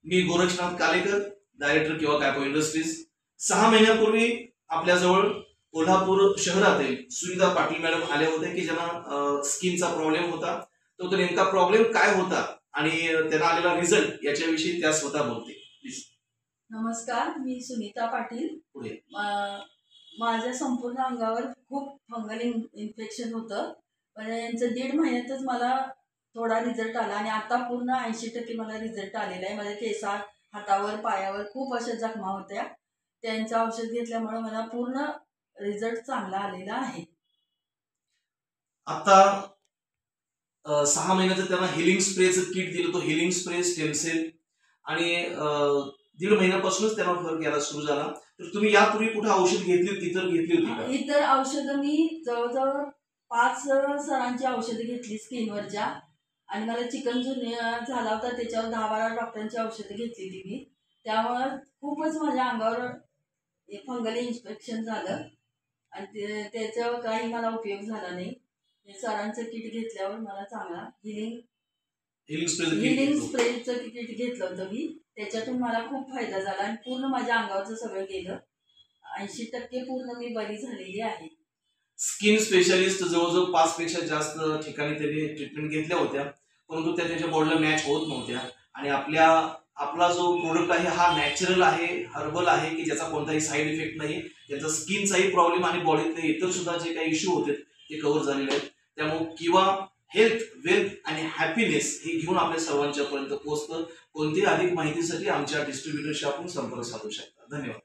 मी Gorakshanath Kalekar, director किंवा कॅपो industries. 6 महिन्यापूर्वी आपल्याजवळ कोल्हापूर शहरातील सुनीता पाटील मॅडम आले होते की ज्यांना स्किनचा प्रॉब्लेम होता. तो नेमका प्रॉब्लेम काय होता आणि त्यांना आलेला रिझल्ट याच्याविषयी त्या स्वतः बोलते. प्लीज. नमस्कार, मी सुनीता पाटील. पुढे. माझ्या संपूर्ण अंगावर खूप फंगल इन्फेक्शन होतं, पण यांचं 1.5 महिन्यातच मला थोडा रिझल्ट आला आणि आता पूर्ण 80% मला रिझल्ट आलेला आहे. माझ्या केसात, हातावर, पायावर खूप अशा जखमा होत्या. त्यांचं औषध घेतल्यामुळे मला पूर्ण रिझल्ट चांगला आलेला आहे. आता 6 महिन्याचं त्यांना हिलिंग स्प्रेचं किट दिलं. तो हिलिंग स्प्रे, स्टेमसेल आणि 1.5 महिन्यापासूनच त्यांना फरक यायला सुरू झाला. तर तुम्ही यापूर्वी कुठे औषध घेतली होती? इतर घेतली होती का? इतर औषधं मी जवळजवळ 5 सरांची औषधं घेतली स्किनवरच्या, आणि मला चिकनगुन्या झाला होता त्याच्यावर 10-12 डॉक्टरांची औषधं घेतली मी. त्यामुळं खूपच माझ्या अंगावर फंगल इन्फेक्शन झालं आणि त्याचा काही मला उपयोग झाला नाही. सरांचं किट घेतल्यावर मला चांगला हिलिंग स्प्रेचं किट घेतलं होतं मी. त्याच्यातून मला खूप फायदा झाला आणि पूर्ण माझ्या अंगावरचं सगळं गेलं. 80% पूर्ण मी बरी झालेली आहे. स्किन स्पेशालिस्ट जवळजवळ 5 पेक्षा जास्त ठिकाणी त्यांनी ट्रीटमेंट घेतल्या होत्या, परंतु त्या त्यांच्या बॉडीला मॅच होत नव्हत्या. आणि आपला जो प्रोडक्ट आहे हा नॅचरल आहे, हर्बल आहे की ज्याचा कोणताही साईड इफेक्ट नाही. त्याचा स्किनचाही प्रॉब्लेम आणि बॉडीतले इतर सुद्धा जे काही इश्यू होते ते कव्हर झालेले आहेत. त्यामुळे किंवा हेल्थ, वेल्थ आणि हॅपीनेस हे घेऊन आपल्या सर्वांच्या पर्यंत पोहोचतं. कोणतीही अधिक माहितीसाठी आमच्या डिस्ट्रीब्युटरशी आपण संपर्क साधू शकता. धन्यवाद.